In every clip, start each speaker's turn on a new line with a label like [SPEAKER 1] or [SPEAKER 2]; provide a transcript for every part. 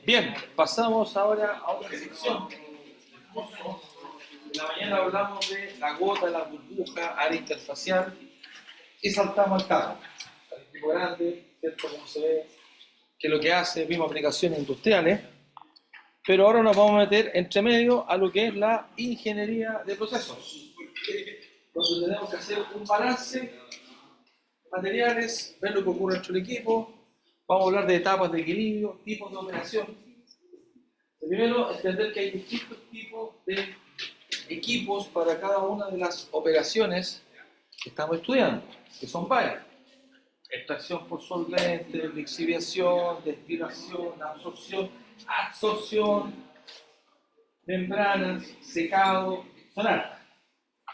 [SPEAKER 1] Bien, pasamos ahora a otra sección. En la mañana hablamos de la gota, la burbuja, área interfacial y saltamos al carro. El tipo grande, ¿cierto? Como se ve, que lo que hace, vimos aplicaciones industriales, pero ahora nos vamos a meter entre medio a lo que es la ingeniería de procesos, donde tenemos que hacer un balance de materiales, ver lo que ocurre dentro del equipo. Vamos a hablar de etapas de equilibrio, tipos de operación. Primero, entender que hay distintos tipos de equipos para cada una de las operaciones que estamos estudiando, que son varias. Extracción por solvente, lixiviación, destilación, absorción, membranas, secado, son hartas.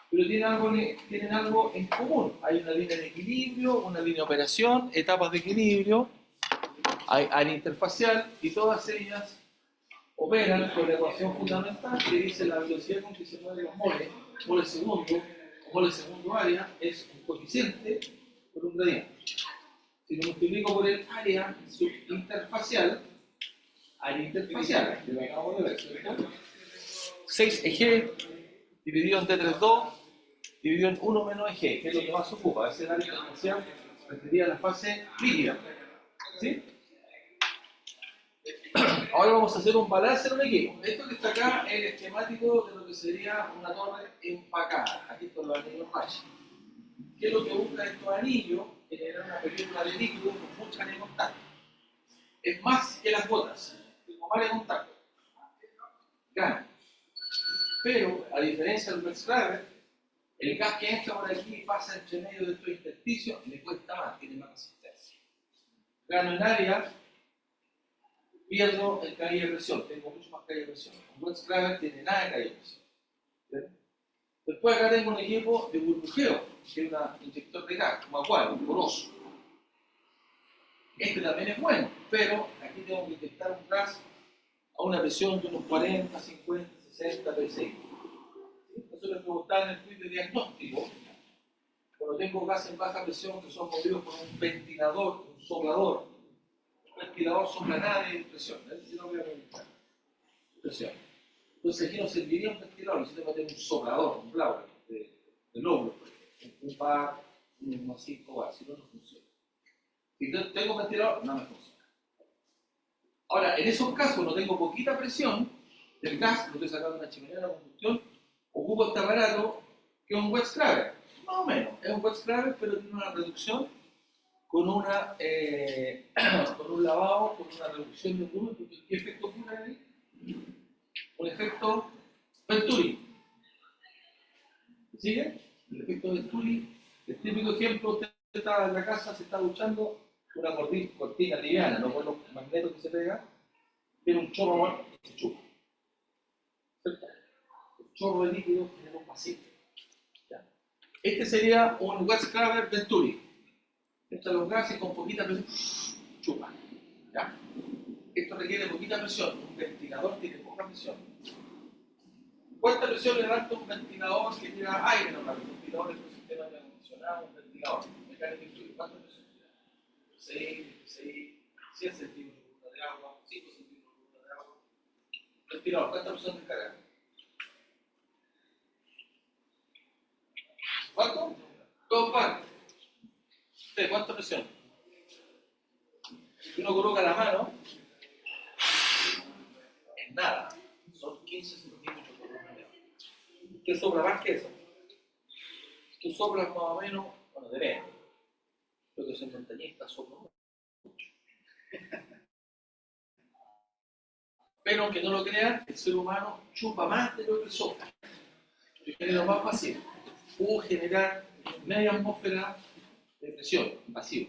[SPEAKER 1] Pero tienen algo en común. Hay una línea de equilibrio, una línea de operación, etapas de equilibrio, hay área interfacial y todas ellas operan con la ecuación fundamental que dice la velocidad con que se mueven los moles segundo área es un coeficiente por un gradiente. Si lo multiplico por el área subinterfacial, que lo acabamos de ver, ¿cierto? 6 G dividido en T32 dividido en 1 menos G, que es lo que más ocupa, es el área interfacial referida a la fase líquida. ¿Sí? Ahora vamos a hacer un balance en un equipo. Esto que está acá es el esquemático de lo que sería una torre empacada. Aquí están los anillos H. ¿Qué es lo que busca estos anillos? Generar una película de líquido con mucha área de contacto. Es más que las gotas, con área de contacto. Gana. Pero, a diferencia del Wextraver, el gas que entra por aquí y pasa entre medio de estos intersticios le cuesta más, tiene más resistencia. Gano en área, pierdo el caída de presión, tengo mucho más caída de presión. Un Wextraver tiene nada de caída de presión. ¿Sí? Después acá tengo un equipo de burbujeo, que es un inyector de gas, como acuario, un poroso. Este también es bueno, pero aquí tengo que inyectar un gas a una presión de unos 40, 50, 60 psi. Eso es lo que está en el quiz de diagnóstico. Cuando tengo gas en baja presión que son movidos por un ventilador, un soplador. Un ventilador sopla nada de presión, si no voy a meditar presión. Entonces aquí no serviría un ventilador, necesito meter un soplador, un blower de lóbulos, un par, un así, o así, no funciona. Si tengo un ventilador, no me funciona. Ahora, en esos casos, no tengo poquita presión del gas, lo estoy sacando de una chimenea de combustión, ocupo este aparato que es un Wextraver. Más o menos, es un Wextraver, pero tiene una reducción con un lavado, con una reducción de volumen. ¿Qué efecto ocurre ahí? Un efecto Venturi. ¿Sigue? El efecto Venturi, el típico ejemplo, usted está en la casa, se está duchando, una cortina liviana, no con los magnetos que se pegan, tiene un chorro que se chupa. ¿Cierto? El chorro de líquido tiene un vacío. ¿Ya? Este sería un Wextraver Venturi. Entran los gases con poquita presión, chupa. ¿Ya? Esto requiere poquita presión, un ventilador tiene poca presión. ¿Cuánta presión le da un ventilador que tira aire normal? Un ventilador es un sistema de acondicionado, un ventilador mecánico fluido. ¿Cuánta presión le da? 100 centímetros de agua, 5 centímetros de agua. Ventilador, ¿cuánta presión descarga? ¿Cuánto? 2 bar. ¿Cuánta presión? Si uno coloca la mano, es nada. Son 15 centímetros por una vez. ¿Qué sopla más que eso? Tú soplas más o menos, bueno, depende. Lo que son montañistas soplan mucho. Pero aunque no lo crean, el ser humano chupa más de lo que sopla. Yo genero más vacío. Puedo generar media atmósfera de presión, vacío.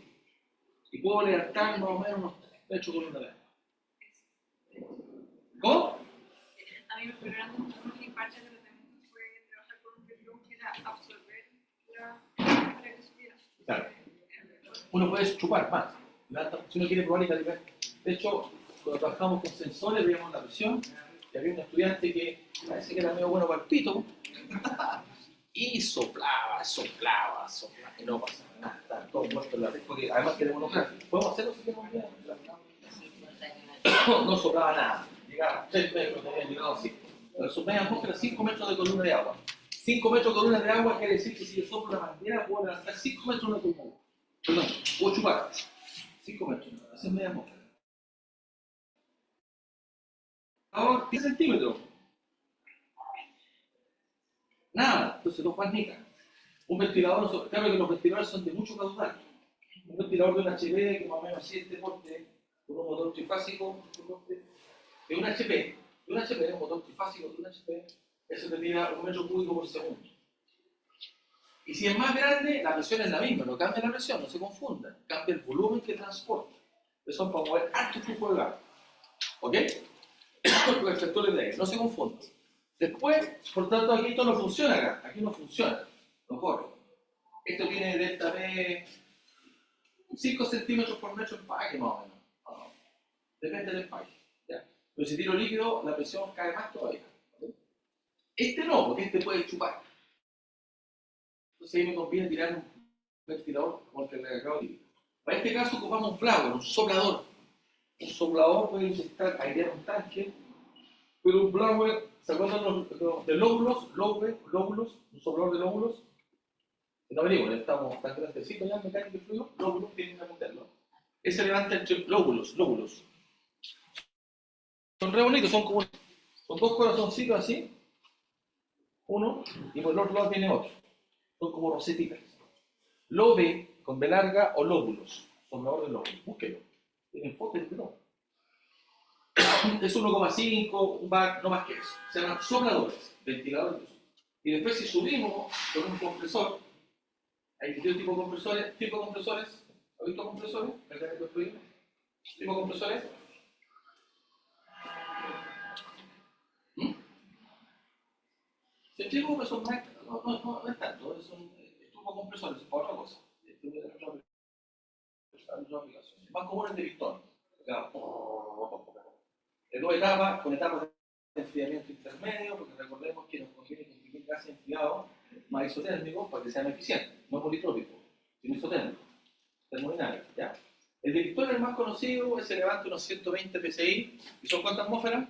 [SPEAKER 1] Y puedo levantar más o menos unos 3 metros por una vez. ¿Cómo?
[SPEAKER 2] A mí me preguntaron un parte de tratamiento fue trabajar con un petróleo que era absorber para que subiera.
[SPEAKER 1] Claro. Uno puede chupar más. Si uno quiere probar y calibrar. De hecho, cuando trabajamos con sensores, veíamos la presión. Y había un estudiante que parece que era medio bueno para el pito. Y soplaba. Y no pasaba nada. Estaban todos muertos en la red. Porque además queremos los gráficos. ¿Podemos hacerlo si queremos bien? no soplaba nada. Llegaba 3 metros, no había llegado así. Pero soplaba en atmósfera 5 metros de columna de agua. 5 metros de columna de agua quiere decir que si yo soplo una bandera puedo lanzar 5 metros una columna de agua. Perdón, puedo chupar 5 metros. Esa es media atmósfera. Ahora, 10 centímetros. Nada, entonces 2 palmitas. Un ventilador, claro que los ventiladores son de mucho caudal. Un ventilador de un HP que más o menos así este porte, con un motor trifásico, de un HP, un motor trifásico de un HP, eso te tira 1 metro cúbico por segundo. Y si es más grande, la presión es la misma, no cambia la presión, no se confunda, cambia el volumen que transporta. Eso es para mover alto flujo de gas. ¿Ok? Los efectores de aire, no se confundan. Después, por tanto, aquí esto no funciona acá, aquí no funciona, no corre. Esto tiene delta P 5 centímetros por metro empaque más o menos. No, depende del empaque. ¿Ya? Pero si tiro líquido, la presión cae más todavía. ¿Okay? Este no, porque este puede chupar. Entonces ahí me conviene tirar un ventilador como el que le acabo de decir. Para este caso ocupamos un blower, un soplador. Un soplador puede inyectar, airear un tanque, pero un blower, ¿se acuerdan de lóbulos? Lóbulos, un soplador de lóbulos. No venimos, estamos tan grandecitos ya en mecánica de fluido, lóbulos tienen que aprenderlo. Ese levanta entre lóbulos. Son re bonitos, son 2 corazoncitos así, uno, y por el otro lado tiene otro. Son como rosetitas. Lobe con B larga o lóbulos, soplador de lóbulos, búsquelo. Tienen fotos de todo. Es 1,5, un bar, no más que eso. Se llaman sopladores, ventiladores. Y después si subimos con un compresor, hay distintos tipos de compresores, ¿has visto compresores? Mecánicos de fluido. ¿Tipo de compresores? Si tipo compresor no es tanto, es un tipo de compresores, es para otra cosa. Es más común el de pistón. De 2 etapas, con etapas de enfriamiento intermedio, porque recordemos que nos conviene conseguir gas enfriado más isotérmico para que sea más eficiente, no politrópico, sino isotérmico, termodinámico, ¿ya? El de pistón, el más conocido, se levanta unos 120 psi, ¿y son cuántas atmósferas?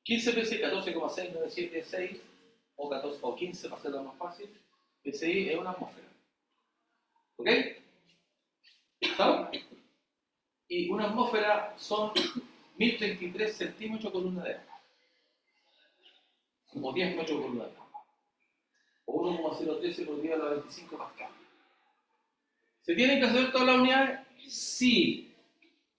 [SPEAKER 1] 15 psi, 14,697,6 o 14 o 15 para hacerlo más fácil. PSI es una atmósfera. ¿Ok? ¿Está? Y una atmósfera son 1033 centímetros columna de agua. O 10 metros columna de agua. O 1,013 por 10 a la 25 pascal. ¿Se tienen que hacer todas las unidades? Sí.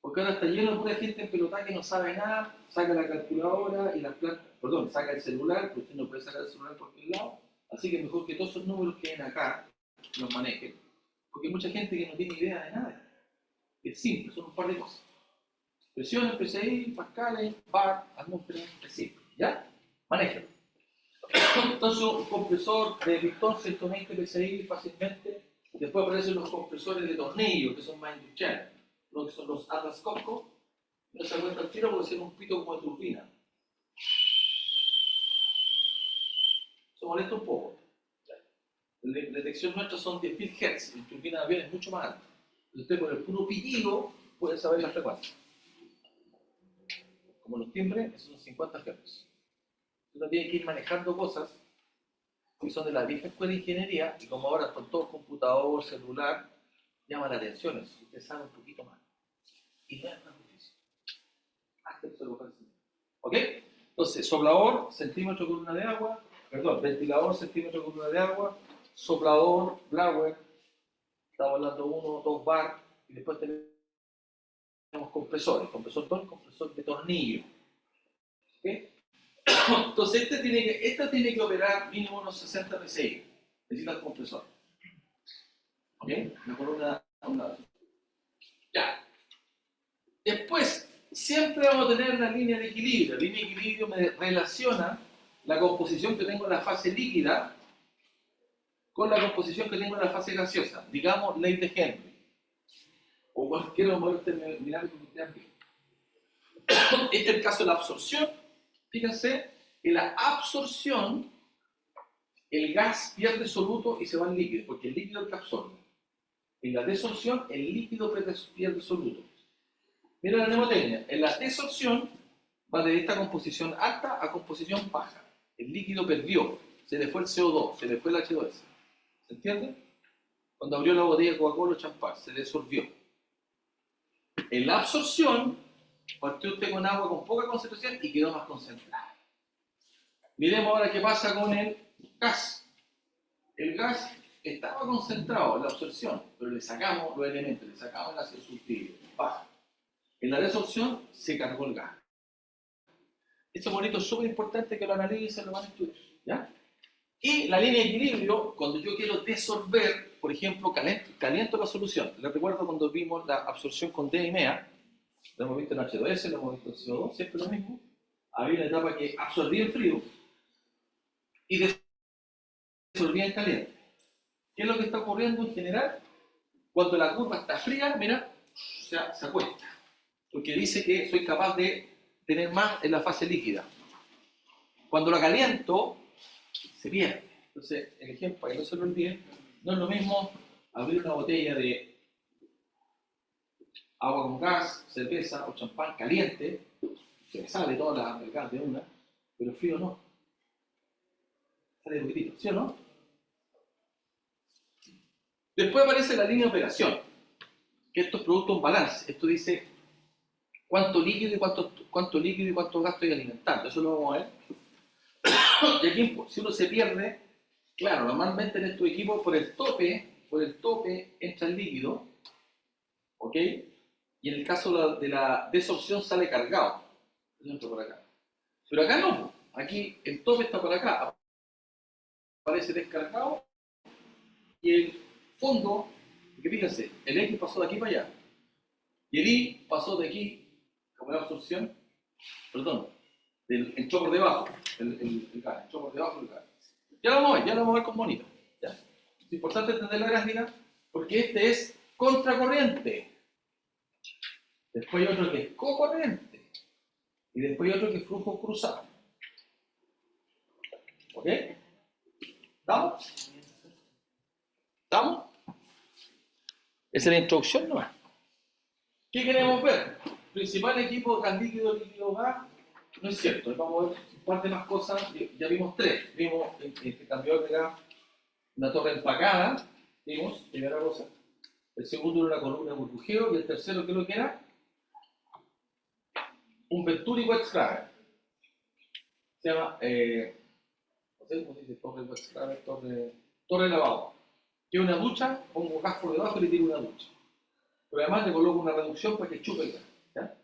[SPEAKER 1] Porque ahora está lleno de pura gente en pelota que no sabe nada, saca la calculadora y las plantas, perdón, saca el celular, porque usted no puede sacar el celular por cualquier lado, así que mejor que todos esos números que ven acá los manejen, porque hay mucha gente que no tiene idea de nada. Es simple, son un par de cosas. Presiones, PSI, pascales, bar, atmósfera, es simple, ¿ya? Manéjenlo. Entonces un compresor de pistón 120 PSI fácilmente, después aparecen los compresores de tornillo, que son más industriales. Lo que son los Atlas Copco, no se aguanta el tiro porque tiene un pito como de turbina. Se molesta un poco. La detección nuestra son 10.000 Hz, y turbina de avión es mucho más alta. Usted por el puro pitido puede saber la frecuencia. Como los timbres, esos son 50 Hz. Usted tiene que ir manejando cosas que son de la vieja escuela de ingeniería, y como ahora con todo computador, celular, llama la atención eso. Usted sabe un poquito más. Y no es tan difícil. Hasta que se lo parece. ¿Ok? Entonces, soplador, centímetro columna de agua, perdón, ventilador, centímetro columna de agua, soplador, blower, estamos hablando 1, 2 bar, y después tenemos compresores, compresor de tornillo. ¿Ok? Entonces, esta tiene que operar mínimo unos 60 psi. Necesita el compresor. ¿Ok? La columna a un lado. Ya. Después, siempre vamos a tener una línea de equilibrio. La línea de equilibrio me relaciona la composición que tengo en la fase líquida con la composición que tengo en la fase gaseosa. Digamos, ley de Henry. O cualquier modelo termodinámico que ustedes visto. Este es el caso de la absorción. Fíjense, en la absorción, el gas pierde soluto y se va al líquido, porque el líquido es el que absorbe. En la desorción, el líquido pierde soluto. Mira la mnemotecnia. En la desorción va de esta composición alta a composición baja. El líquido perdió, se le fue el CO2, se le fue el H2S. ¿Se entiende? Cuando abrió la botella de Coca-Cola o champán, se disolvió. En la absorción, partió usted con agua con poca concentración y quedó más concentrada. Miremos ahora qué pasa con el gas. El gas estaba concentrado en la absorción, pero le sacamos los elementos, le sacamos el ácido sulfúrico, baja. En la desorción se cargó el gas. Este monito es súper importante que lo analicen, lo van a estudiar, ¿ya? Y la línea de equilibrio, cuando yo quiero desolver, por ejemplo, caliento la solución. Les recuerdo cuando vimos la absorción con DMA, lo hemos visto en H2S, lo hemos visto en CO2, siempre lo mismo. Había una etapa que absorbía el frío y disolvía en caliente. ¿Qué es lo que está ocurriendo en general? Cuando la curva está fría, mira, se acuesta. Porque dice que soy capaz de tener más en la fase líquida. Cuando la caliento, se pierde. Entonces, el ejemplo, para que no se lo olviden, no es lo mismo abrir una botella de agua con gas, cerveza o champán caliente, se me sale toda el gas de una, pero frío no. Sale poquitito, ¿sí o no? Después aparece la línea de operación, que esto es producto de un balance. Esto dice cuánto líquido y cuánto gas estoy alimentando. Eso lo vamos a ver. Y aquí, si uno se pierde, claro, normalmente en estos equipos por el tope entra el líquido, ¿ok? Y en el caso de la desorción sale cargado. Entra por acá. Pero acá no. Aquí el tope está por acá. Aparece descargado. Y el fondo, que fíjense, el X pasó de aquí para allá. Y el Y pasó de aquí, como la absorción, perdón, entró por debajo. Entró por debajo del gas. Ya lo vamos a ver con bonito. ¿Ya? Es importante entender la gráfica porque este es contracorriente. Después hay otro que es cocorriente. Y después hay otro que es flujo cruzado. ¿Ok? ¿Estamos? ¿Estamos? Esa es la introducción nomás. ¿Qué queremos ver? Principal equipo de gas líquido, líquido gas. No es cierto. Vamos a ver un par de más cosas. Ya vimos tres. Vimos el cambiador de gas, una torre empacada. Vimos, primera cosa. El segundo era una columna de burbujeo. Y el tercero, ¿qué es lo que era? Un Venturi wet scrubber. Se llama, no sé cómo se dice, torre wet scrubber, torre lavado. Que es una ducha, pongo gas por debajo y le tiro una ducha. Pero además le coloco una reducción para que chupe el gas. ¿Ya?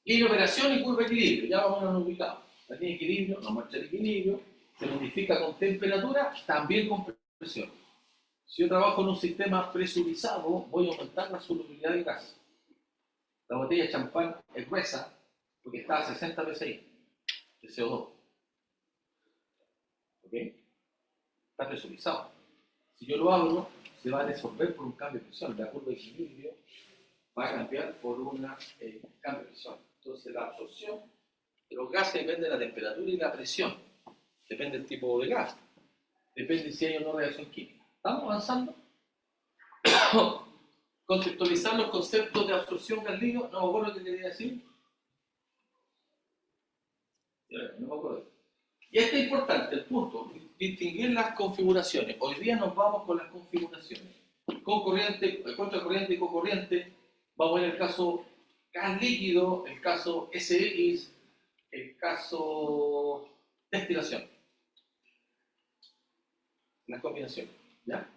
[SPEAKER 1] Línea de operación y curva de equilibrio, ya vamos a ver ubicado. La línea de equilibrio, nos muestra el equilibrio, se modifica con temperatura, también con presión. Si yo trabajo en un sistema presurizado, voy a aumentar la solubilidad de gas. La botella de champán es gruesa porque está a 60 psi de CO2. ¿Ok? Está presurizado. Si yo lo abro, se va a disolver por un cambio de presión. La curva de equilibrio va a cambiar por un cambio de presión. Entonces la absorción de los gases depende de la temperatura y la presión. Depende del tipo de gas. Depende si hay o no reacción química. ¿Estamos avanzando? Conceptualizar los conceptos de absorción gas líquido. No me acuerdo qué quería decir. No me acuerdo. Y esto es importante, el punto, distinguir las configuraciones. Hoy día nos vamos con las configuraciones. Con corriente, contracorriente y cocorriente. Vamos a ver el caso gas líquido, el caso SX, el caso destilación. Las combinaciones. ¿Ya?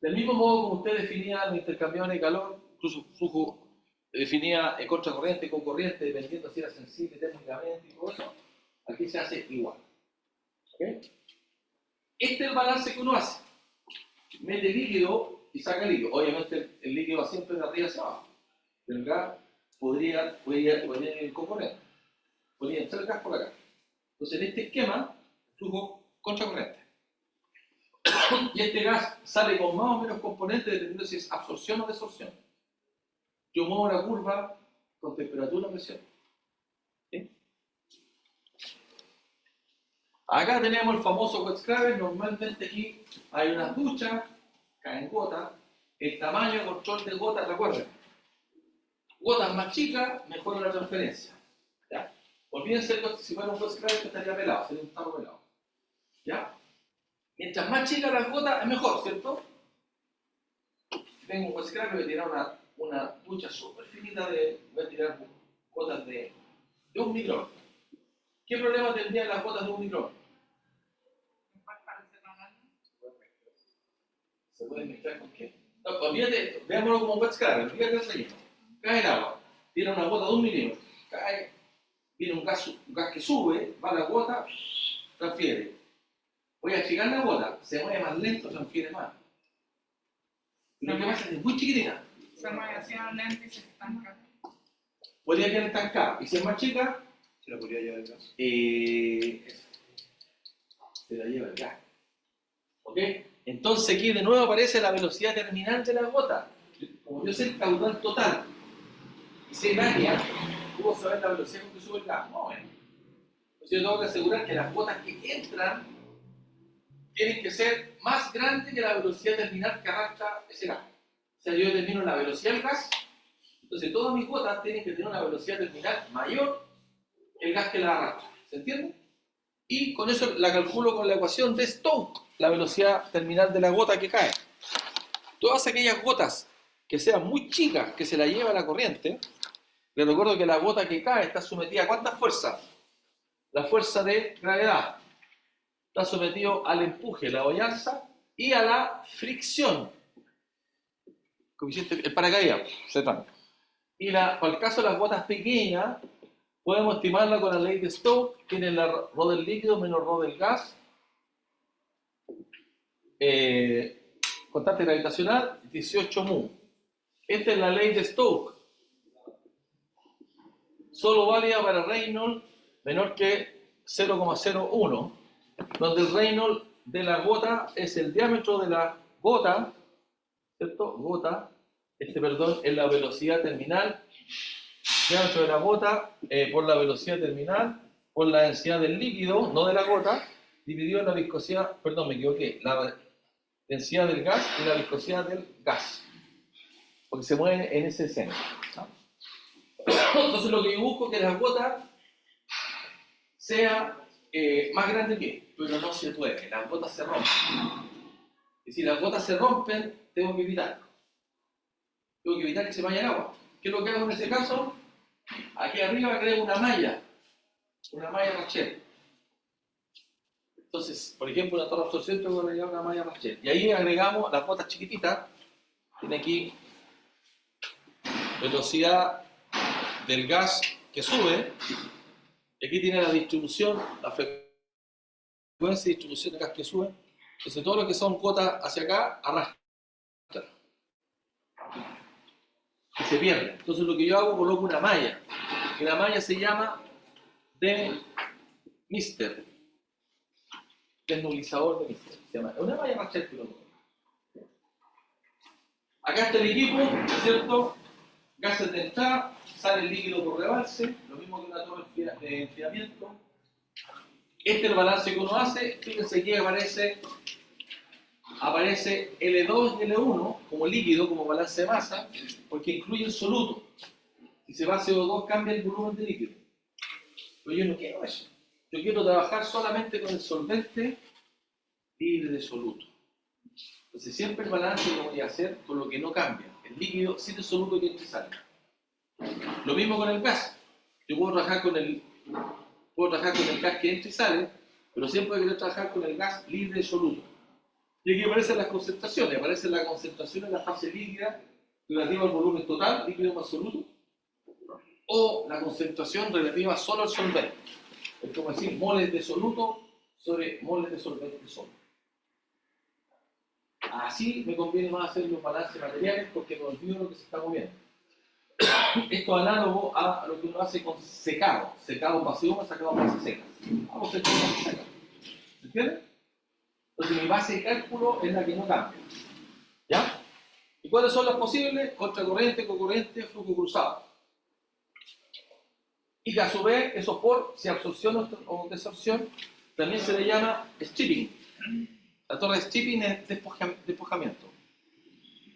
[SPEAKER 1] Del mismo modo como usted definía los intercambiadores de calor, incluso flujo, definía contracorriente y cocorriente, dependiendo si era sensible térmicamente y todo eso, aquí se hace igual. ¿Okay? Este es el balance que uno hace. Mete líquido y saca líquido. Obviamente el líquido va siempre de arriba hacia abajo. El gas podría ir en cocorriente. Podría entrar el gas por acá. Entonces en este esquema, flujo contracorriente. Y este gas sale con más o menos componentes dependiendo si es absorción o desorción. Yo muevo la curva con temperatura o presión. ¿Sí? Acá tenemos el famoso wet scrubber. Normalmente aquí hay unas duchas, caen gotas, el tamaño de control de gotas, recuerden, gotas más chicas, mejora la transferencia. ¿Ya? Olvídense que si fuera un juez claro que estaría pelado, sería un tarro pelado. ¿Ya? Mientras más chicas las gotas, es mejor, ¿cierto? Si tengo un juez claro, voy a tirar una ducha súper finita voy a tirar gotas de 1 micrón. ¿Qué problema tendrían las gotas de 1 micrón? ¿Se pueden mezclar con qué? No, olvídate, veámoslo como wet scrubber, olvídate el relleno. Cae el agua, tira una gota de 1 milímetro, cae, viene un gas que sube, va a la gota, transfiere. Voy a achicar la gota, se mueve más lento, transfiere más. Y lo que pasa es que es muy chiquitita.
[SPEAKER 2] Se mueve demasiado lento y se estanca.
[SPEAKER 1] Podría quedar estancada. Y si es más chica,
[SPEAKER 3] ¿Se la podría llevar el gas?
[SPEAKER 1] Se la lleva el gas. ¿Ok? Entonces aquí de nuevo aparece la velocidad terminal de la gota. Como yo sé el caudal total y sé el área, puedo saber la velocidad con que sube el gas. No, bueno. Entonces yo tengo que asegurar que las gotas que entran tienen que ser más grandes que la velocidad terminal que arrastra ese gas. O sea, yo determino la velocidad del gas, entonces todas mis gotas tienen que tener una velocidad terminal mayor que el gas que la arrastra. ¿Se entiende? Y con eso la calculo con la ecuación de Stokes, la velocidad terminal de la gota que cae. Todas aquellas gotas que sean muy chicas, que se la lleva la corriente, les recuerdo que la gota que cae está sometida a ¿cuántas fuerzas? La fuerza de gravedad. Está sometido al empuje, la hollanza, y a la fricción. El paracaídas, se tranca. Y para el caso de las gotas pequeñas, podemos estimarla con la ley de Stokes, que es la ρ del líquido menos ρ del gas. Constante gravitacional, 18 mu. Esta es la ley de Stokes. Solo válida para Reynolds menor que 0,01, donde el Reynolds de la gota es el diámetro de la gota, ¿cierto? Gota, perdón, es la velocidad terminal, diámetro de la gota por la velocidad terminal, por la densidad del líquido, no de la gota, dividido en la viscosidad, perdón, me equivoqué, la densidad del gas y la viscosidad del gas, porque se mueven en ese seno, ¿no? Entonces lo que yo busco es que las gotas sea más grande que, pero no se puede, las gotas se rompen. Y si las gotas se rompen, tengo que evitar que se vaya el agua. ¿Qué es lo que hago en ese caso? Aquí arriba creo una malla Rachel. Entonces, por ejemplo, una torre de absorción tengo que agregar una malla Rachel. Y ahí agregamos las gotas chiquititas. Tiene aquí velocidad del gas que sube. Y aquí tiene la distribución, la frecuencia de distribución del gas que sube. Entonces, todo lo que son gotas hacia acá, arrastra. Y se pierde. Entonces, lo que yo hago, coloco una malla. Y la malla se llama Mister. Desnubulizador de Mister. Se llama. Es una malla Rachel. Acá está el equipo, ¿cierto? Gases de entrada, sale el líquido por rebalse, lo mismo que una torre de enfriamiento. Este es el balance que uno hace. Fíjense que aparece L2 y L1 como líquido, como balance de masa, porque incluye el soluto. Si se va a CO2 cambia el volumen de líquido. Pero yo no quiero eso. Yo quiero trabajar solamente con el solvente libre de soluto. Entonces siempre el balance lo voy a hacer con lo que no cambia. El líquido sin el soluto que entra y sale. Lo mismo con el gas. Yo puedo trabajar con el gas que entra y sale, pero siempre quiero trabajar con el gas libre de soluto. Y aquí aparecen las concentraciones. Aparece la concentración en la fase líquida relativa al volumen total, líquido más soluto, o la concentración relativa solo al solvente. Es como decir moles de soluto sobre moles de solvente solo. Así me conviene más hacer los balances materiales porque me olvido lo que se está moviendo. Esto es análogo a lo que uno hace con secado. Secado pasivo, sacado base seca. Vamos a hacer base seca. ¿Se entiende? Entonces mi base de cálculo es la que no cambia. ¿Ya? ¿Y cuáles son las posibles? Contracorriente, cocorriente, flujo cruzado. Y que a su vez, eso por, si absorción o desorción, también se le llama stripping. La torre de stripping es despojamiento.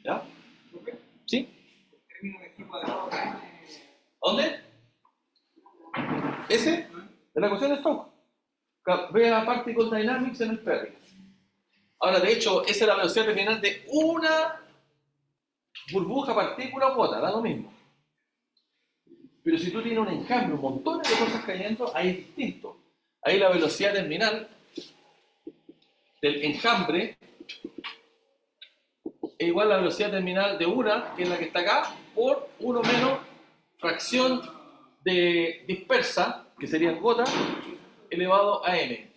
[SPEAKER 1] ¿Ya? ¿Sí?
[SPEAKER 3] Término de tipo de roca.
[SPEAKER 1] ¿Dónde? ¿Ese? De la ecuación de Stokes. Ve a Particle Dynamics en el Perry. Ahora, de hecho, esa es la velocidad terminal de una burbuja, partícula o gota, da lo mismo. Pero si tú tienes un enjambre, un montón de cosas cayendo, ahí es distinto. Ahí la velocidad terminal del enjambre es igual a la velocidad terminal de una, que es la que está acá, por 1 menos fracción de dispersa, que sería gota, elevado a n.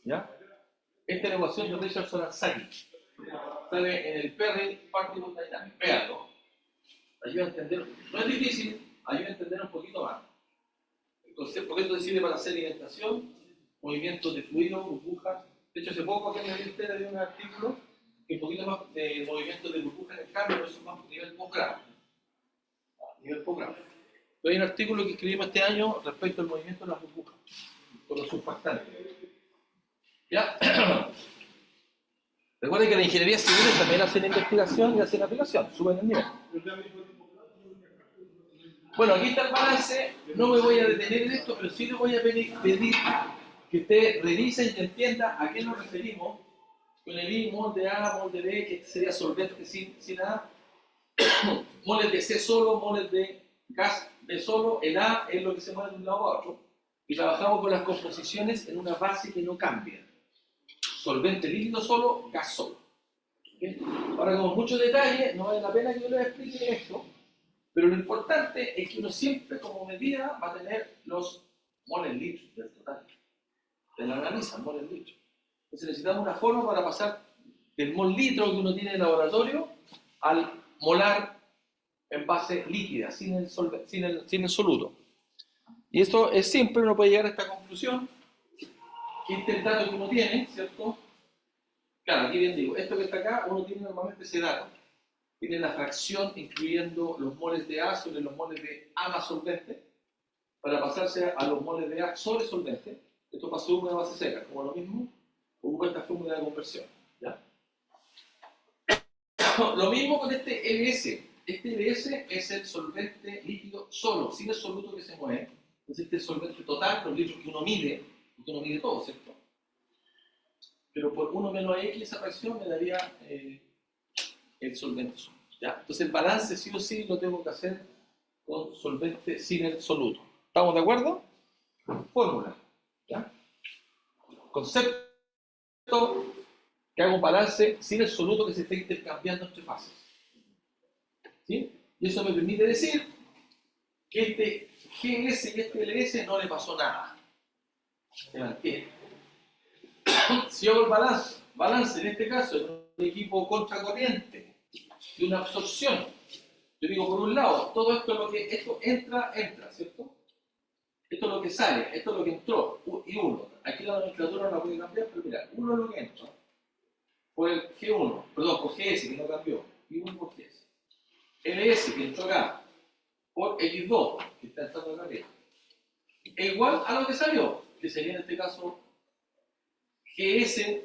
[SPEAKER 1] ¿Ya? Esta es la ecuación de Richardson-Arzacchi. Sale en el Perry Particle Dynamics. Véanlo. Ayuda a entender. No es difícil, ayuda a entender un poquito más. El concepto que esto sirve para sedimentación, movimientos de fluidos, burbujas. De hecho, hace poco aquí en la lista de un artículo que un poquito más de movimientos de burbujas en el cambio, pero eso es más a nivel posgrado. Nivel posgrado. Pero hay un artículo que escribimos este año respecto al movimiento de las burbujas, con los surfactantes. ¿Ya? Recuerden que la ingeniería civil también hace investigación y hace aplicación, suben el nivel. Bueno, aquí está el balance, no me voy a detener en esto, pero sí le voy a pedir que usted revise y entienda a qué nos referimos con el I, mol de A, mol de B, que sería solvente sin A, moles de C solo, moles de gas B solo, el A es lo que se mueve de un lado a otro, y trabajamos con las composiciones en una base que no cambia. Solvente líquido solo, gas solo. ¿Okay? Ahora, con muchos detalles, no vale la pena que yo les explique esto, pero lo importante es que uno siempre, como medida, va a tener los moles litros del total. De la analiza, moles litros. Entonces necesitamos una forma para pasar del mol litro que uno tiene en el laboratorio al molar en base líquida, sin el soluto. Y esto es simple, uno puede llegar a esta conclusión, que este es el dato que uno tiene, ¿cierto? Claro, aquí bien digo, esto que está acá, uno tiene normalmente ese dato. Tiene la fracción incluyendo los moles de A sobre los moles de A más solvente, para pasarse a los moles de A sobre solvente. Esto pasó una base seca, como lo mismo, ocupa esta fórmula de conversión. ¿Ya? Lo mismo con este LS. Este LS es el solvente líquido solo, sin el soluto que se mueve. Entonces este es el solvente total, los litros que uno mide todo, ¿cierto? Pero por 1 menos X esa fracción me daría el solvente solo. ¿Ya? Entonces el balance sí o sí lo tengo que hacer con solvente sin el soluto. ¿Estamos de acuerdo? Fórmula. ¿Ya? Concepto que haga un balance sin el soluto que se esté intercambiando entre fases. ¿Sí? Y eso me permite decir que este GS y este LS no le pasó nada. Se mantiene. Si hago el balance en este caso en un equipo contracorriente de una absorción, yo digo por un lado, todo esto es lo que esto entra, ¿cierto? Esto es lo que sale, esto es lo que entró, y 1. Aquí la nomenclatura no la puede cambiar, pero mira, 1 es lo que entra. Por el G1, perdón, por GS que no cambió, y 1 por GS. LS que entró acá, por X2 que está entrando acá arriba. E igual a lo que salió, que sería en este caso GS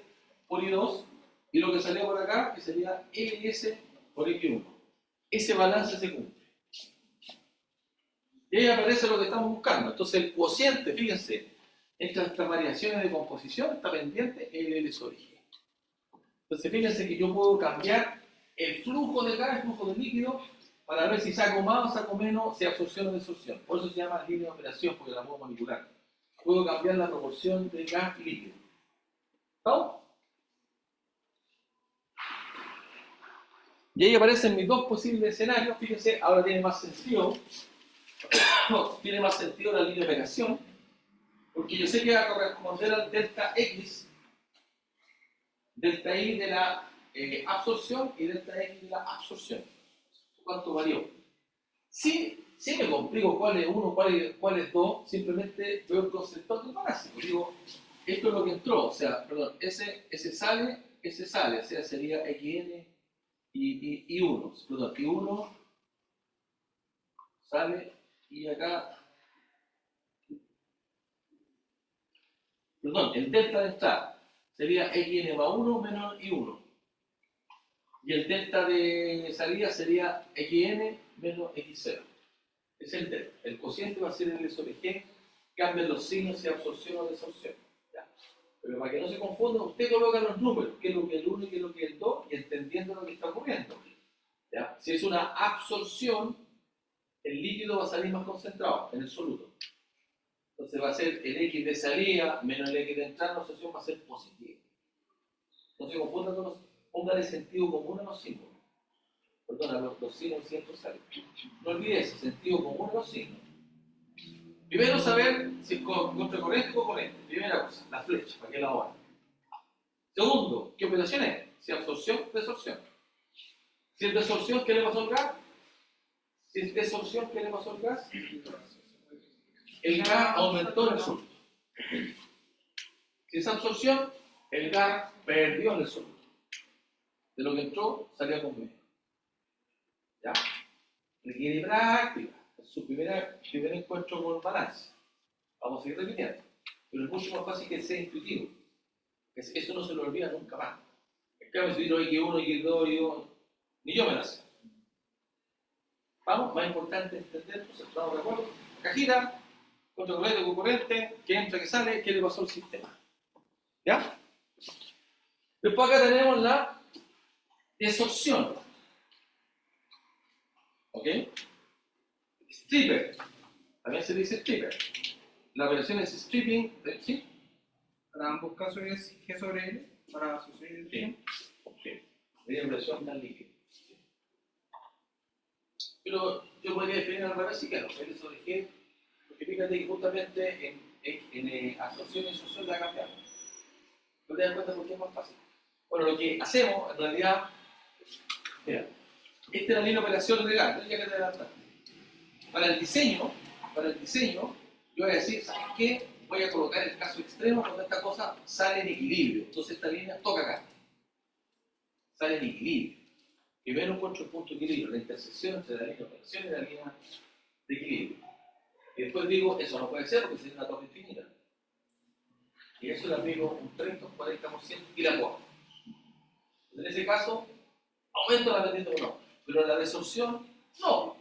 [SPEAKER 1] por I2, y lo que salió por acá, que sería LS por X1. Ese balance se cumple. Y ahí aparece lo que estamos buscando. Entonces el cociente, fíjense, entre estas variaciones de composición está pendiente el L sobre G. Entonces fíjense que yo puedo cambiar el flujo de gas, el flujo de líquido, para ver si saco más o saco menos, si absorción o desorción. Por eso se llama línea de operación, porque la puedo manipular. Puedo cambiar la proporción de gas y líquido. ¿Estamos? Y ahí aparecen mis dos posibles escenarios. Fíjense, ahora tiene más sentido. Tiene más sentido la línea de operación, porque yo sé que va a corresponder al delta X, delta Y de la absorción y delta X de la absorción. ¿Cuánto varió? Si me complico cuál es 1, cuál es 2, simplemente veo el concepto del parásito. Digo, esto es lo que entró, o sea, perdón, ese sale, o sea, sería XN y 1, perdón, y 1 sale y acá, perdón, el delta de entrada sería XN más 1 menos I1. Y el delta de salida sería xn menos x0. Es el delta. El cociente va a ser el sobre g, cambian los signos si absorción o desorción. ¿Ya? Pero para que no se confunda, usted coloca los números, qué es lo que es el 1 y qué es lo que es el 2, y entendiendo lo que está ocurriendo. ¿Ya? Si es una absorción, el líquido va a salir más concentrado en el soluto. Entonces va a ser el X de salida menos el X de entrada, la asociación va a ser positiva. No se confundan con los, póngale sentido común a los símbolos. Perdona, los signos siempre salen. No olvides ese sentido común a los signos. Primero saber si es contracorriente o corriente. Primera cosa, la flecha, para que la hagan. Segundo, ¿qué operación es? Si absorción o desorción. Si es desorción, ¿qué le pasó al gas? Si es desorción, ¿qué le pasó al gas? El gas aumentó en el soluto. Si es absorción, el gas perdió en el soluto. De lo que entró, salió con menos. ¿Ya? Requiere práctica. Es su primer encuentro con el balance. Vamos a seguir repitiendo. Pero es mucho más fácil que sea intuitivo. Eso no se lo olvida nunca más. En cambio, si digo X1, X2, X2, ni yo me la sé. Vamos, más importante entender, pues, ¿estamos de acuerdo? Cajita, contracorriente, concurrente, que entra, que sale, qué le pasó al sistema. ¿Ya? Después acá tenemos la desorción. ¿Ok? Stripper. También se dice stripper. La operación es stripping, ¿sí?
[SPEAKER 3] Para ambos casos es G sobre L, para asociar el
[SPEAKER 1] Sí. Es una operación tan líquida. Pero yo podría definir al revés si quiero, L sobre G, porque fíjate que justamente en absorción y inserción la cambiamos. ¿No te das cuenta por qué es más fácil? Bueno, lo que hacemos en realidad, mira, esta es la línea de operación legal, ya que te adelantaste. Para el diseño, yo voy a decir, ¿sabes qué? Voy a colocar el caso extremo donde esta cosa sale en equilibrio. Entonces esta línea toca acá. Sale en equilibrio. Primero encuentro el punto de equilibrio, la intersección entre la línea de operación y la línea de equilibrio. Y después digo, eso no puede ser porque sería una torre infinita. Y eso le aplico un 30 o un 40% y la pongo. En ese caso, aumento la pendiente o no. Pero en la desorción, no.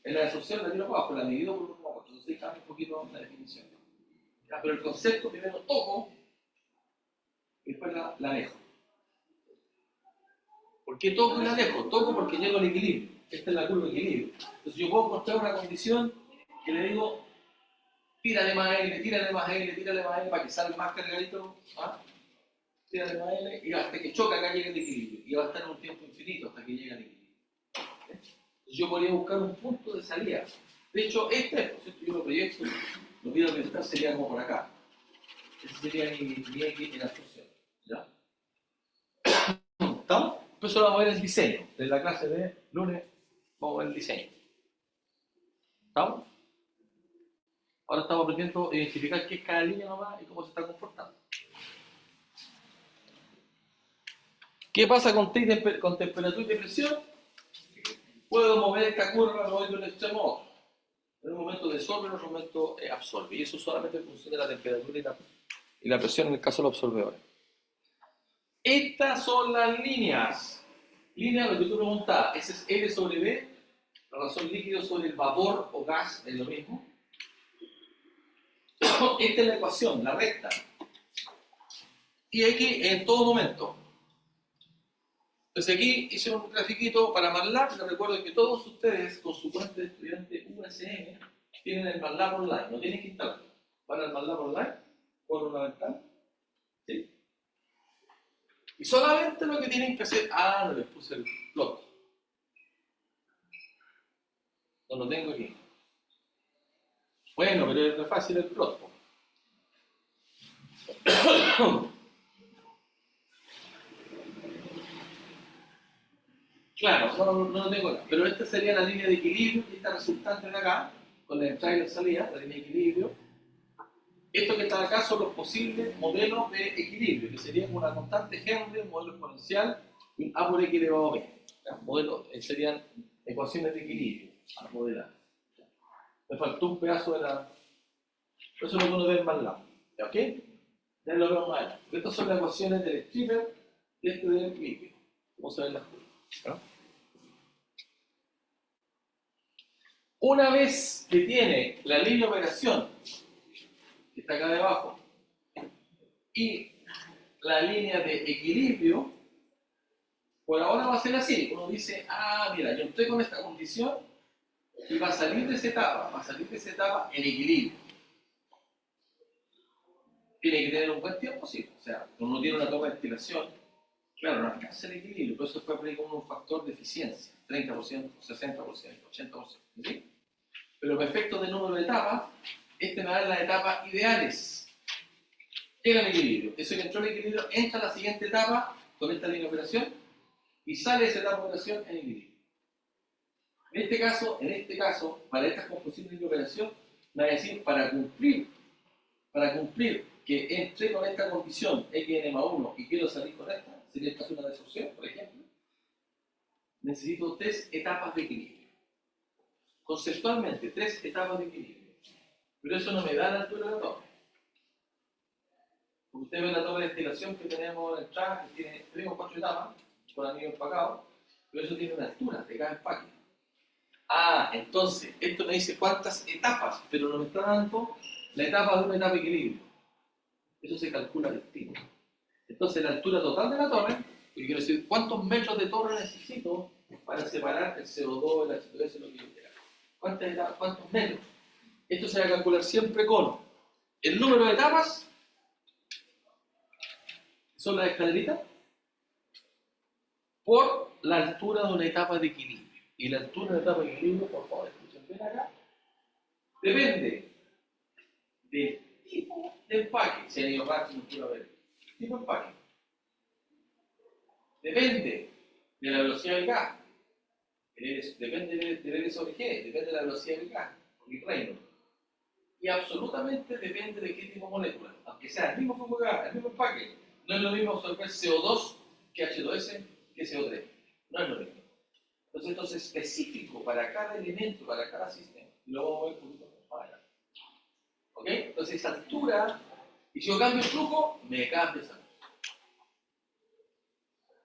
[SPEAKER 1] En la desorción la tiro para abajo, la divido por 1,4. Entonces cambia un poquito la definición. Ya, pero el concepto primero toco y después la dejo. ¿Por qué toco y la dejo? Toco porque llego al equilibrio. Esta es la curva de equilibrio. Entonces yo puedo encontrar una condición que le digo, tírale más L, tírale más L, tírale más L para que salga más cargadito. ¿Ah? Tírale más L y hasta que choca acá llega el equilibrio. Y va a estar en un tiempo infinito hasta que llegue al equilibrio. Entonces yo podría buscar un punto de salida. De hecho, este, por cierto, yo lo proyecto, lo voy a proyectar, sería como por acá. Ese sería mi X en la función. ¿Ya? ¿Estamos? Pues ahora vamos a ver el diseño. En la clase de lunes vamos a ver el diseño. ¿Estamos? Ahora estamos aprendiendo a identificar qué es cada línea nomás y cómo se está comportando. ¿Qué pasa con temperatura y presión? Puedo mover esta curva, lo voy de un extremo a otro. En un momento desorbe, en otro momento absorbe. Y eso solamente en función de la temperatura y la presión en el caso de los absorbedores. Estas son las líneas. Línea, lo que tú preguntabas, ese es L sobre B, la razón líquido sobre el vapor o gas, es lo mismo. Esta es la ecuación, la recta. Y aquí en todo momento. Entonces aquí hice un grafiquito para MATLAB. Les recuerdo que todos ustedes con su cuenta de estudiante USM tienen el MATLAB online, no tienen que instalarlo. Van al MATLAB online, por una ventana. ¿Sí? Y solamente lo que tienen que hacer, no les puse el plot. No lo tengo aquí. Bueno, pero es fácil el plot. Claro, no lo tengo acá. Pero esta sería la línea de equilibrio, que está resultante de acá, con la entrada y la salida, la línea de equilibrio. Esto que está acá son los posibles modelos de equilibrio, que serían una constante Henry, un modelo exponencial y un A por X elevado a B. Modelos, serían ecuaciones de equilibrio a modelar. Me faltó un pedazo de la... Eso es lo que uno ve en MATLAB. ¿Ok? Ya lo vemos más adelante. Estas son las ecuaciones del stripper y este del equilibrio. Vamos a ver las curvas. ¿no? Una vez que tiene la línea de operación, que está acá debajo, y la línea de equilibrio, por ahora va a ser así. Uno dice, mira, yo estoy con esta condición y va a salir de esa etapa, en equilibrio. Tiene que tener un buen tiempo, sí. O sea, uno tiene una toma de destilación, claro, no alcanza el equilibrio, por eso después aplica un factor de eficiencia, 30%, 60%, 80%, ¿sí? Pero para efectos de número de etapas, me va a dar las etapas ideales. Llega el equilibrio. Eso que entró en equilibrio entra a la siguiente etapa con esta línea de operación y sale esa etapa de operación en equilibrio. En este caso, para estas composiciones de operación, me va a decir para cumplir que entré con esta condición xn+1 y quiero salir con esta, sería el caso de una desorción, por ejemplo, necesito 3 etapas de equilibrio. Conceptualmente, 3 etapas de equilibrio. Pero eso no me da la altura de la torre. Usted ve la torre de destilación que tenemos en el track, que tiene 3 o 4 etapas, con anillo empacado, pero eso tiene una altura de cada empaque. Entonces, esto me dice cuántas etapas, pero no me está dando la etapa de una etapa de equilibrio. Eso se calcula distinto. Entonces, la altura total de la torre, que quiero decir, ¿cuántos metros de torre necesito para separar el CO2, el H2S, lo que yo quiera? ¿Cuántos metros? Esto se va a calcular siempre con el número de etapas, que son las escaleritas, por la altura de una etapa de equilibrio. Y la altura de una etapa de equilibrio, por favor, escuchen bien acá, depende del tipo de empaque, si han ido rato, no quiero ver, tipo de empaque. Depende de la velocidad del gas, depende del R sobre G, depende de la velocidad del gas, el reino. Y absolutamente depende de qué tipo de molécula. Aunque sea el mismo flujo de gas, el mismo empaque, no es lo mismo absorber CO2 que H2S que CO3. No es lo mismo. Entonces, esto es específico para cada elemento, para cada sistema. Y lo vamos a ver un poquito más adelante. ¿Ok? Entonces, esa altura, y si yo cambio el flujo, me cambia esa altura.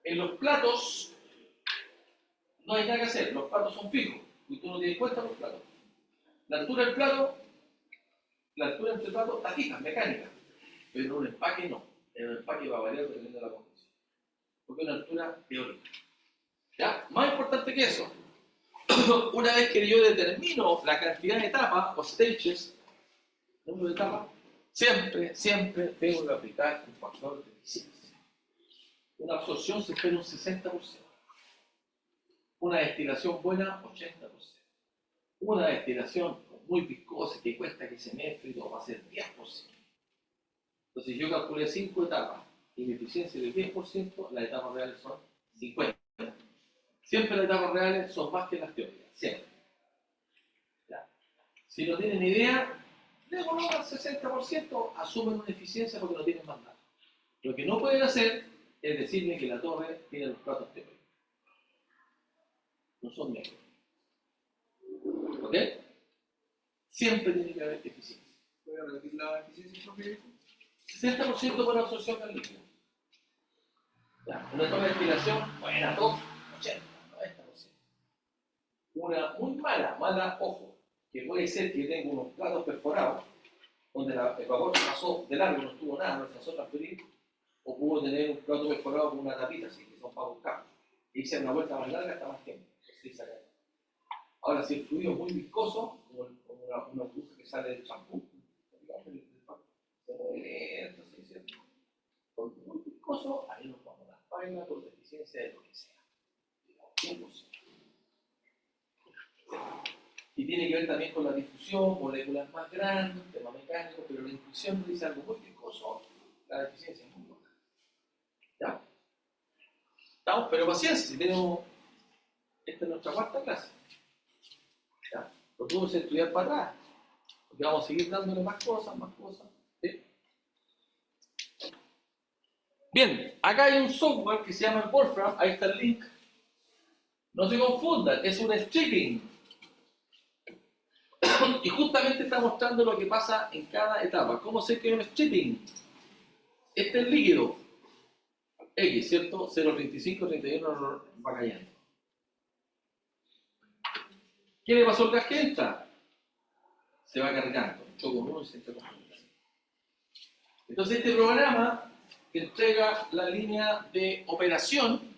[SPEAKER 1] En los platos, no hay nada que hacer, los platos son fijos. Y tú no tienes cuenta los platos. La altura del plato, la altura entre el plato está fija, mecánica. Pero en un empaque no. En un empaque va a variar dependiendo de la condición. Porque es una altura teórica. ¿Ya? Más importante que eso, una vez que yo determino la cantidad de etapas o stages, número de etapas, siempre tengo que aplicar un factor de eficiencia. Una absorción se espera un 60%. Una destilación buena, 80%. Una destilación muy viscosa que cuesta que se mezcle y todo va a ser 10%. Entonces yo calculé 5 etapas y mi eficiencia es del 10%, las etapas reales son 50%. Siempre las etapas reales son más que las teóricas, siempre. ¿Ya? Si no tienen idea, le colocan 60%, asumen una eficiencia porque no tienen más nada. Lo que no pueden hacer es decirme que la torre tiene los platos teóricos. No son negros. ¿Ok? Siempre tiene que haber eficiencia.
[SPEAKER 3] ¿Puede repetir la eficiencia propia?
[SPEAKER 1] 60% por absorción al líquido. ¿Ya? Una torre de destilación, buena, todo, 80%, 90%. Una muy mala, ojo, que puede ser que tenga unos platos perforados, donde el vapor se pasó de largo, no estuvo nada, no alcanzó a transferir, o pudo tener un plato perforado con una tapita, así que son para buscar. Y hice una vuelta más larga hasta más tiempo. Ahora, si el fluido es muy viscoso, como una burbuja que sale del champú, se mueve lento, así, ¿cierto? Porque muy viscoso, ahí nos vamos a dar paila por deficiencia de lo que sea. 100%. Y tiene que ver también con la difusión, moléculas más grandes, tema mecánico, pero la difusión nos dice algo muy viscoso, la deficiencia es muy importante. ¿Ya? ¿Estamos? Pero paciencia, si tenemos. Esta es nuestra cuarta clase. ¿Ya? Lo podemos estudiar para atrás, porque vamos a seguir dándole más cosas. ¿Sí? Bien, acá hay un software que se llama el Wolfram, ahí está el link. No se confundan, es un stripping. Y justamente está mostrando lo que pasa en cada etapa. ¿Cómo sé que es un stripping? Este es el líquido. X, ¿cierto? 0,35, 31 va cayendo. ¿Qué le pasó al gas que entra? Se va cargando, choco con uno y se entrega con otro. Entonces este programa entrega la línea de operación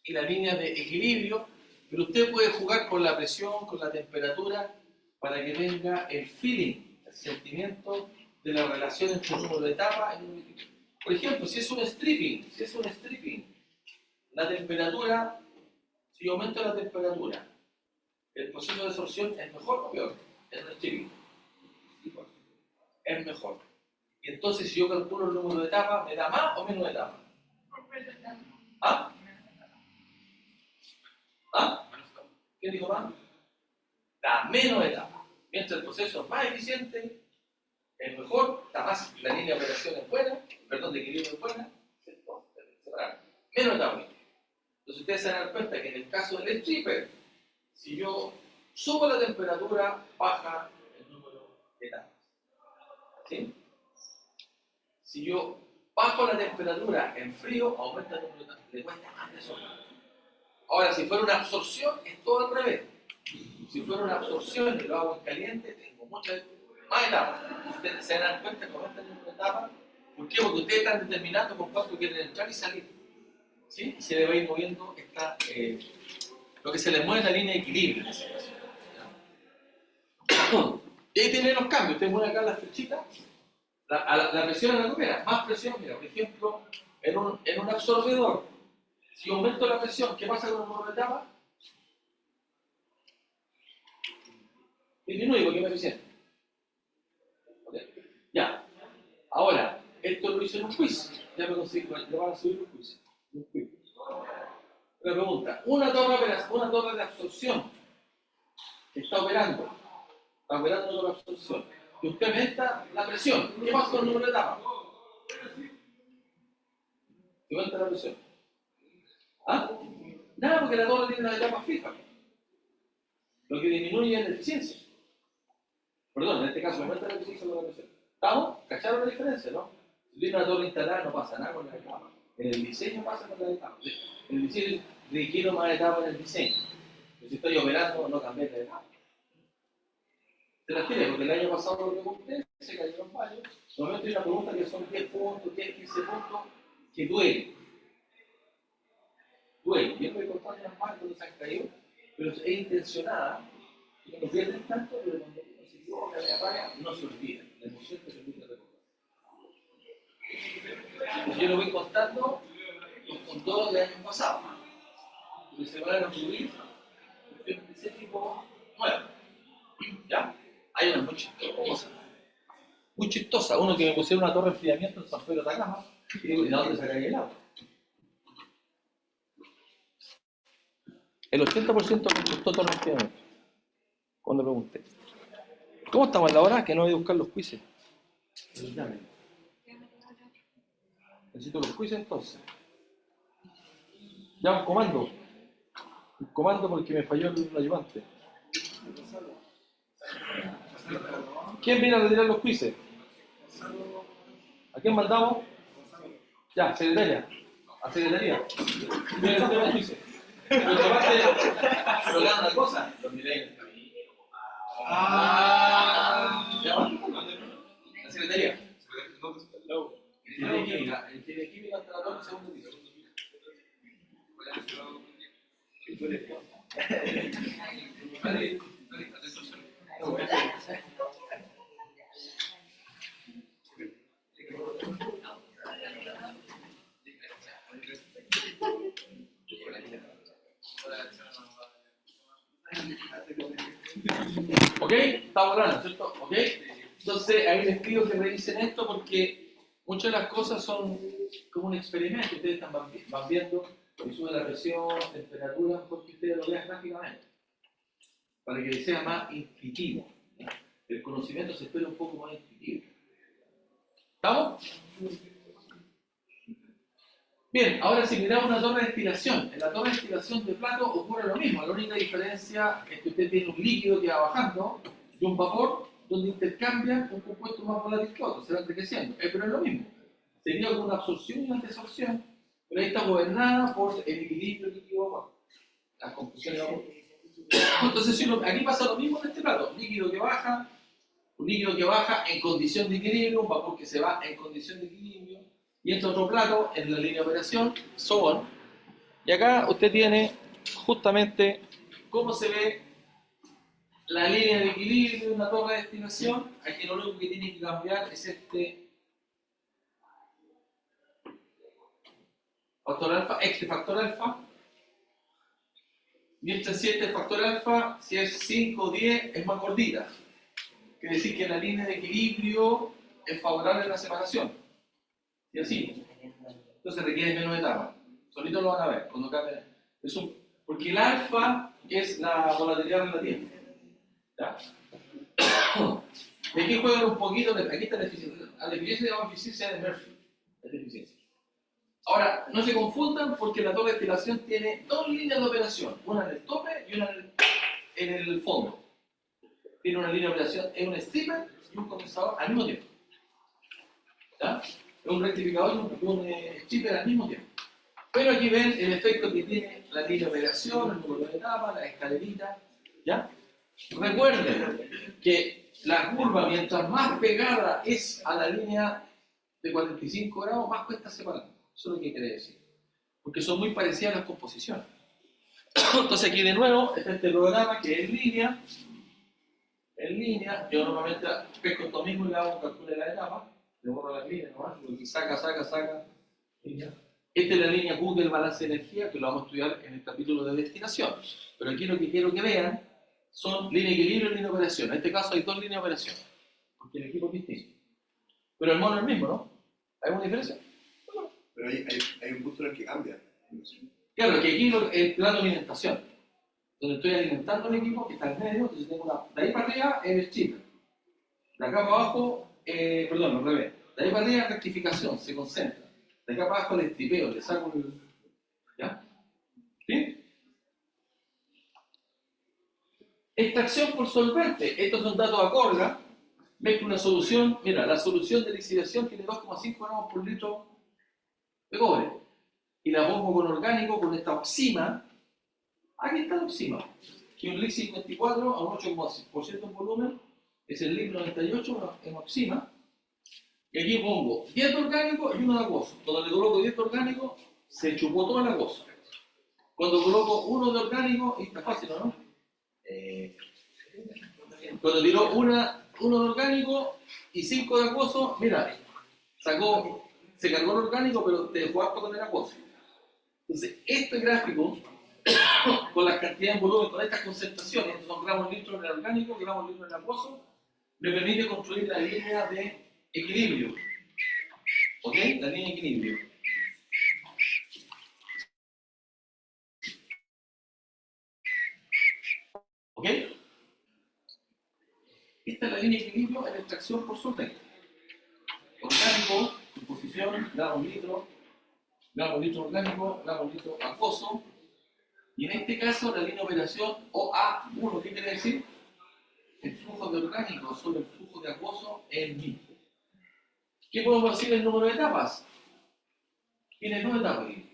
[SPEAKER 1] y la línea de equilibrio, pero usted puede jugar con la presión, con la temperatura, para que tenga el feeling, el sentimiento de la relación entre un número de etapas y un número de... Por ejemplo, si es un stripping, la temperatura, si yo aumento la temperatura, el proceso de absorción es mejor o peor. Es un stripping. Es mejor. Y entonces, si yo calculo el número de etapas, ¿me da más o menos etapas? ¿Ah? ¿Ah? ¿Qué dijo más? Da menos etapas. Mientras el proceso es más eficiente, es mejor, da más, la línea de operación es buena, perdón, de equilibrio es buena, menos etapas. Entonces ustedes se dan cuenta que en el caso del stripper, si yo subo la temperatura, baja el número de etapas. ¿Sí? Si yo bajo la temperatura en frío, aumenta el número de etapas. Le cuesta más de eso. Ahora, si fuera una absorción, es todo al revés. Si fuera una absorción y lo hago en caliente, tengo muchas más etapas. Ustedes se dan cuenta que aumenta el número de etapas. ¿Por qué? Porque ustedes están determinando con cuánto quieren entrar y salir. ¿Sí? Y se le va a ir moviendo lo que se le mueve es la línea de equilibrio en ese caso. ¿Ya? Y ahí tienen los cambios. Ustedes mueven acá las flechitas. La presión en la copera. Más presión, mira, por ejemplo, en un absorbedor. Si aumento la presión, ¿qué pasa con el número de etapas? Disminuye porque es más eficiente. ¿Okay? Ya. Ahora, esto lo hice en un quiz. Ya me conseguí, le van a subir un quiz. La pregunta, una torre de absorción que está operando una torre de absorción, y usted aumenta la presión, ¿qué pasa con el número de etapas? ¿Qué aumenta la presión? ¿Ah? Nada, porque la torre tiene una etapa fija, lo que disminuye es la eficiencia. Perdón, en este caso aumenta la eficiencia con la presión. ¿Estamos? ¿Cacharon la diferencia, no? Si tiene una torre instalada no pasa nada con la etapa. En el diseño pasa con la etapa. En el diseño requiero más etapas en el diseño. Pero si estoy operando, no cambié la etapa. Se las tiene, porque el año pasado lo pregunté, se cayeron varios. Normalmente hay una pregunta que son 10 puntos, 10, 15 puntos, que duele. Duele. Yo estoy contando las manos cuando se han caído, pero es intencionada. Y no pierden tanto, pero cuando uno se equivoca, le apaga, no se olvida. La emoción te permite recordar. Yo lo voy contando con todo lo del año pasado. Porque se van a subir cuestiones de ese tipo nuevas. ¿Ya? Hay una muy chistosa. Uno que me pusieron una torre de enfriamiento en San Pedro de Atacama y digo, ¿y de dónde sacaría el agua? El 80% contestó torre de enfriamiento. Cuando pregunté, ¿cómo estamos en la hora? Que no voy a buscar los quizzes. Necesito los quizzes entonces. Ya, un comando. Un comando porque me falló el ayudante. ¿Quién viene a retirar los quizzes? ¿A quién mandamos? Ya, secretaria. A secretaría. Viene a retirar los quizzes. Pero aparte, pero gana una cosa. Los miré en el camino. ¿Ya va? La secretaría. El tiene química hasta la torre segundo piso. ¿Ok? Estamos hablando, ¿cierto? ¿Ok? Entonces, ahí les pido que revisen esto porque muchas de las cosas son como un experimento. Ustedes van viendo que sube la presión, temperatura, porque ustedes lo vean gráficamente. Para que les sea más intuitivo. El conocimiento se espera un poco más intuitivo. ¿Estamos? Bien, ahora si miramos una torre de destilación, en la torre de destilación de plato ocurre lo mismo. La única diferencia es que usted tiene un líquido que va bajando y un vapor donde intercambian un compuesto más volátil que otro, se va enriqueciendo. Pero es lo mismo. Sería como una absorción y una desorción, pero ahí está gobernada por el equilibrio líquido acuoso. Las conclusiones de entonces, aquí pasa lo mismo en este plato, líquido que baja, un líquido que baja en condición de equilibrio, un vapor que se va en condición de equilibrio, y este otro plato en la línea de operación, so on. Y acá usted tiene justamente cómo se ve la línea de equilibrio de una torre de destilación. Aquí lo único que tiene que cambiar es este factor alfa. Mientras si este factor alfa, si es 5 o 10, es más gordita. Quiere decir que la línea de equilibrio es favorable a la separación. Y así. Entonces requiere menos etapas. Solito lo van a ver cuando cambie. Porque el alfa es la volatilidad relativa. ¿Ya? Y aquí juegan un poquito, aquí está la eficiencia. A la eficiencia llamamos eficiencia de Murphy. Es eficiencia. Ahora, no se confundan porque la torre de destilación tiene dos líneas de operación. Una en el tope y una en el fondo. Tiene una línea de operación, es un stripper y un condensador al mismo tiempo. ¿Ya? Es un rectificador y un stripper al mismo tiempo. Pero aquí ven el efecto que tiene la línea de operación, el número de etapas, la escalerita. ¿Ya? Recuerden que la curva, mientras más pegada es a la línea de 45 grados, más cuesta separar. Eso es lo que quiere decir. Porque son muy parecidas las composiciones. Entonces aquí de nuevo está este programa que es en línea. En línea, yo normalmente pesco esto mismo y le hago un cálculo de la etapa. Le borro las líneas nomás, porque saca. Línea. Esta es la línea Q del balance de energía, que lo vamos a estudiar en el capítulo de destinación. Pero aquí lo que quiero que vean son línea de equilibrio y línea de operación. En este caso hay dos líneas de operación, porque el equipo es distinto. Pero el mono es el mismo, ¿no? ¿Hay alguna diferencia?
[SPEAKER 4] Pero hay un punto en el que cambia.
[SPEAKER 1] Claro, que aquí el plano de alimentación, donde estoy alimentando el equipo que está en medio, entonces tengo de ahí para arriba es chip, de acá para abajo, perdón, al revés, de ahí para arriba rectificación, se concentra, de acá para abajo el estripeo, le saco el... ¿Ya? ¿Sí? Extracción por solvente, estos son datos a Corga, mezcla una solución, mira, la solución de lixiviación tiene 2,5 gramos por litro de cobre, y la pongo con orgánico, con esta oxima. Aquí está la oxima, que un LIC 54 a un 8,6% en volumen, es el LIC 98 en oxima, y aquí pongo 10 de orgánico y 1 de acuoso. Cuando le coloco 10 de orgánico, se chupó toda la acuoso. Cuando coloco 1 de orgánico, y está fácil, ¿no? Cuando tiró 1 de orgánico y 5 de acuoso, mira, se cargó el orgánico, pero te dejó harto con el acuoso. Entonces, este gráfico, con las cantidades en volumen, con estas concentraciones, estos son gramos litros en el orgánico, gramos litros en el acuoso, me permite construir la línea de equilibrio. ¿Ok? La línea de equilibrio. ¿Ok? Esta es la línea de equilibrio en extracción por solvente. Orgánico, composición, gramos litro orgánico, gramos litro acuoso. Y en este caso, la línea de operación OA1, ¿qué quiere decir? El flujo de orgánico sobre el flujo de acuoso es el mismo. ¿Qué podemos decir el número de etapas? Tiene 2 etapas aquí.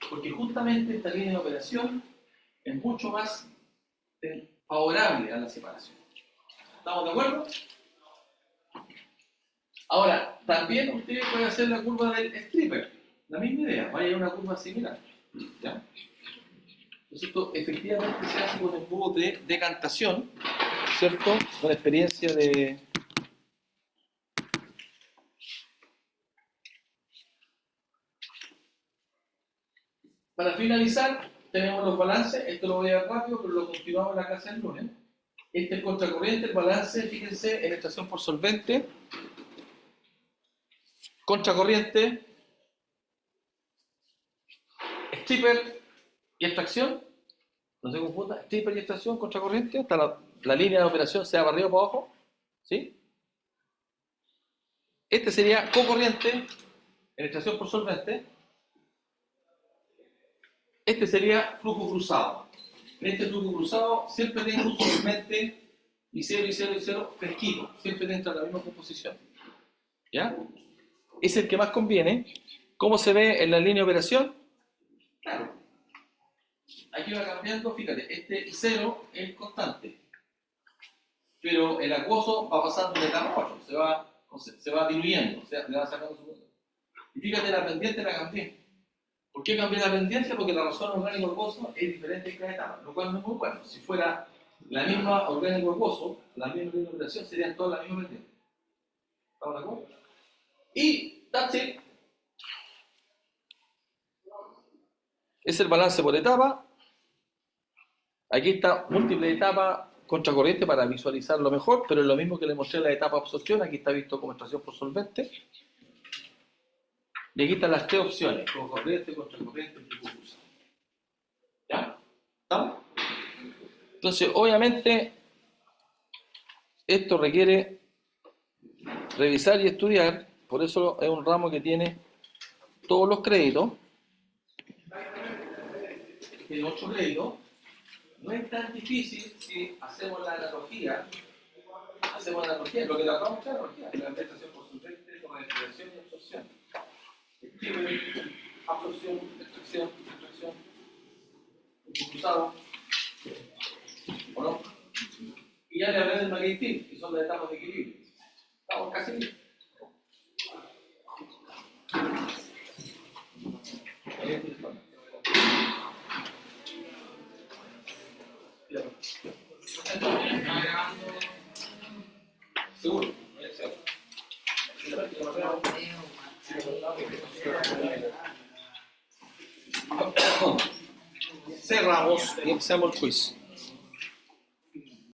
[SPEAKER 1] Porque justamente esta línea de operación es mucho más favorable a la separación. ¿Estamos de acuerdo? Ahora, también ustedes pueden hacer la curva del stripper. La misma idea, vaya a una curva similar. ¿Ya? Entonces esto efectivamente se hace con embudos de decantación, ¿cierto? Con experiencia de... Para finalizar, tenemos los balances. Esto lo voy a ver rápido, pero lo continuamos en la clase del lunes. Este es contracorriente, el balance, fíjense, en extracción por solvente. Contracorriente, stripper y extracción. No se confunda, stripper y extracción, contracorriente. Hasta la línea de operación sea para arriba o para abajo. ¿Sí? Este sería cocorriente, en extracción por solvente. Este sería flujo cruzado. En este flujo cruzado siempre tengo un solvente y 0 y 0 y 0 fresquito. Siempre dentro de la misma composición. ¿Ya? Es el que más conviene ¿Cómo se ve en la línea de operación? Claro. Aquí va cambiando, fíjate, este I0 es constante. Pero el acuoso va pasando de etapa a 8, se va diluyendo, o sea, le va sacando su peso. Y fíjate, la pendiente la cambié. ¿Por qué cambié la pendiente? Porque la razón orgánico-acuoso es diferente en cada etapa, lo cual no es muy bueno. Si fuera la misma orgánico-acuoso, la misma línea de operación, serían todas las mismas pendientes. ¿Estamos de acuerdo? Y that's it. Es el balance por etapa. Aquí está múltiples etapas contracorriente para visualizarlo mejor, pero es lo mismo que le mostré en la etapa de absorción. Aquí está visto como extracción por solvente. Y aquí están las tres opciones: con corriente, contracorriente y tipo cruzado. ¿Ya? ¿Estamos? Entonces, obviamente, esto requiere revisar y estudiar. Por eso es un ramo que tiene todos los créditos. Tiene 8 créditos. No es tan difícil si hacemos la analogía. Lo que tratamos es la analogía, la extracción por solvente, con respiración y absorción. Escribe, absorción, extracción, cruzado, ¿o no? Y ya le hablé del magnetismo, que son las etapas de equilibrio. Estamos casi bien. Seguro. Cerramos y empezamos el quiz.